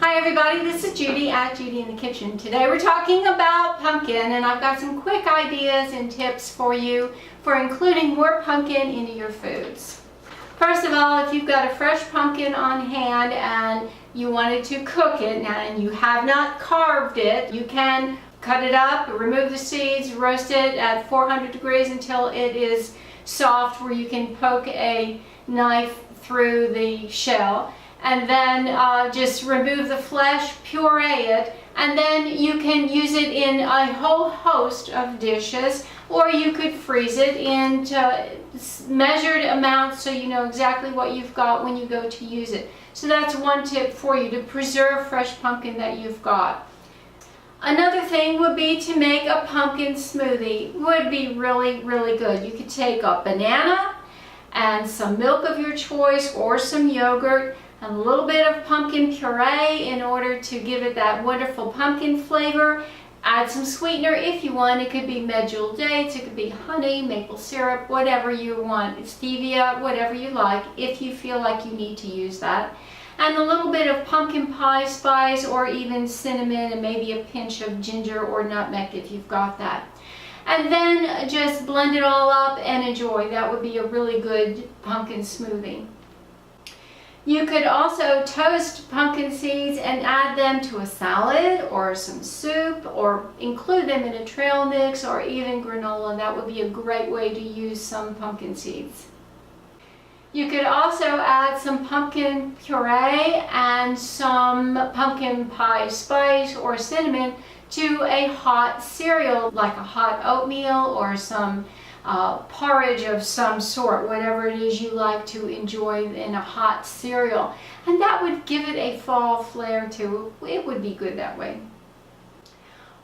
Hi everybody, this is Judy at Judy in the Kitchen. Today we're talking about pumpkin, and I've got some quick ideas and tips for you for including more pumpkin into your foods. First of all, if you've got a fresh pumpkin on hand and you wanted to cook it now and you have not carved it, you can cut it up, remove the seeds, roast it at 400 degrees until it is soft where you can poke a knife through the shell. And then just remove the flesh, puree it, and then you can use it in a whole host of dishes, or you could freeze it into measured amounts so you know exactly what you've got when you go to use it. So that's one tip for you, to preserve fresh pumpkin that you've got. Another thing would be to make a pumpkin smoothie. Would be really good. You could take a banana and some milk of your choice or some yogurt, a little bit of pumpkin puree in order to give it that wonderful pumpkin flavor. Add some sweetener if you want. It could be medjool dates, it could be honey, maple syrup, whatever you want. Stevia, whatever you like, if you feel like you need to use that. And a little bit of pumpkin pie spice or even cinnamon, and maybe a pinch of ginger or nutmeg if you've got that. And then just blend it all up and enjoy. That would be a really good pumpkin smoothie. You could also toast pumpkin seeds and add them to a salad or some soup, or include them in a trail mix or even granola. That would be a great way to use some pumpkin seeds. You could also add some pumpkin puree and some pumpkin pie spice or cinnamon to a hot cereal, like a hot oatmeal or some porridge of some sort, whatever it is you like to enjoy in a hot cereal. And that would give it a fall flair too. It would be good that way.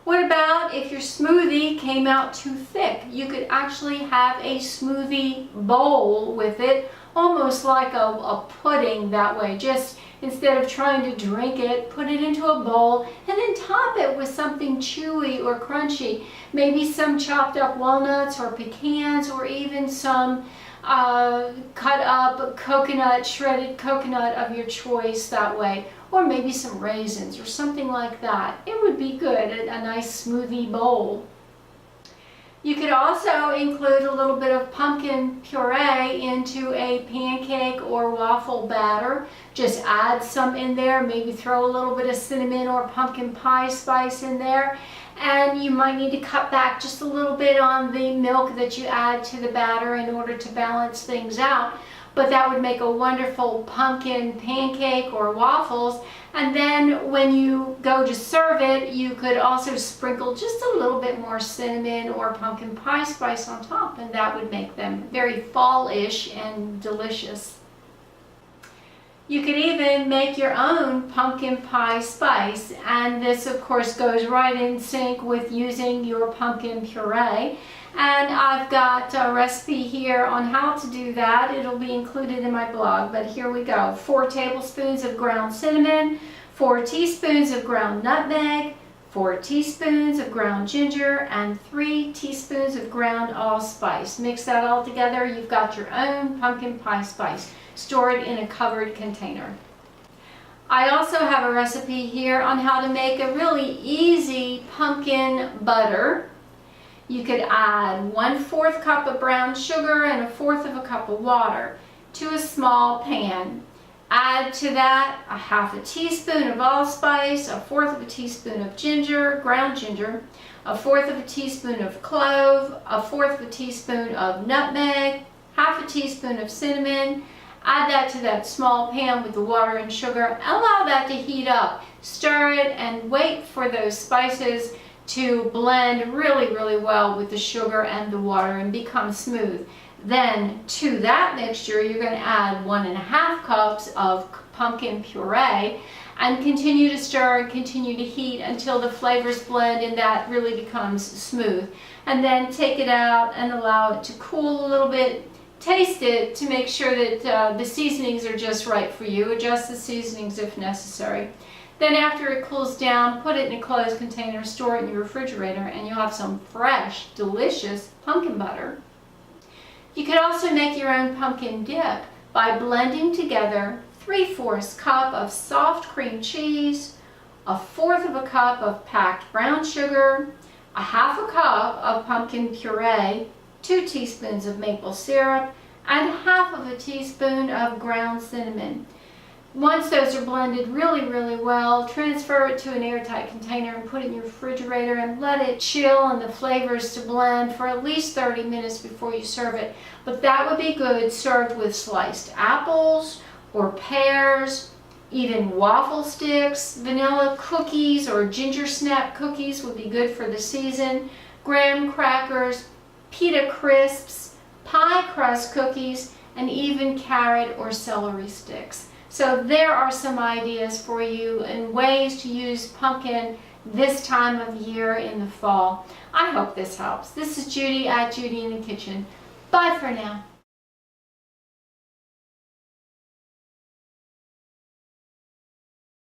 What about if your smoothie came out too thick? You could actually have a smoothie bowl with it, almost like a pudding that way. Just instead of trying to drink it, put it into a bowl and then top it with something chewy or crunchy. Maybe some chopped up walnuts or pecans, or even some cut up coconut, shredded coconut of your choice that way. Or maybe some raisins or something like that. It would be good, a nice smoothie bowl. You could also include a little bit of pumpkin puree into a pancake or waffle batter. Just add some in there, maybe throw a little bit of cinnamon or pumpkin pie spice in there. And you might need to cut back just a little bit on the milk that you add to the batter in order to balance things out. But that would make a wonderful pumpkin pancake or waffles. And then when you go to serve it, you could also sprinkle just a little bit more cinnamon or pumpkin pie spice on top, and that would make them very fall-ish and delicious. You could even make your own pumpkin pie spice, and this of course goes right in sync with using your pumpkin puree. And I've got a recipe here on how to do that. It'll be included in my blog, but here we go. 4 tablespoons of ground cinnamon, 4 teaspoons of ground nutmeg, 4 teaspoons of ground ginger, and 3 teaspoons of ground allspice. Mix that all together. You've got your own pumpkin pie spice. Store it in a covered container. I also have a recipe here on how to make a really easy pumpkin butter. You could add 1/4 cup of brown sugar and 1/4 cup of water to a small pan. Add to that a 1/2 teaspoon of allspice, 1/4 teaspoon of ginger, ground ginger, 1/4 teaspoon of clove, 1/4 teaspoon of nutmeg, 1/2 teaspoon of cinnamon. Add that to that small pan with the water and sugar. Allow that to heat up. Stir it and wait for those spices to blend really well with the sugar and the water and become smooth. Then to that mixture, you're going to add 1.5 cups of pumpkin puree and continue to stir and continue to heat until the flavors blend and that really becomes smooth. And then take it out and allow it to cool a little bit. Taste it to make sure that the seasonings are just right for you. Adjust the seasonings if necessary. Then after it cools down, put it in a closed container, store it in your refrigerator, and you'll have some fresh, delicious pumpkin butter. You could also make your own pumpkin dip by blending together 3/4 cup of soft cream cheese, 1/4 of a cup of packed brown sugar, 1/2 cup of pumpkin puree, 2 teaspoons of maple syrup, and 1/2 teaspoon of ground cinnamon. Once those are blended really well, transfer it to an airtight container and put it in your refrigerator and let it chill and the flavors to blend for at least 30 minutes before you serve it. But that would be good served with sliced apples or pears, even waffle sticks, vanilla cookies or ginger snap cookies would be good for the season, graham crackers, pita crisps, pie crust cookies, and even carrot or celery sticks. So there are some ideas for you and ways to use pumpkin this time of year in the fall. I hope this helps. This is Judy at Judy in the Kitchen. Bye for now.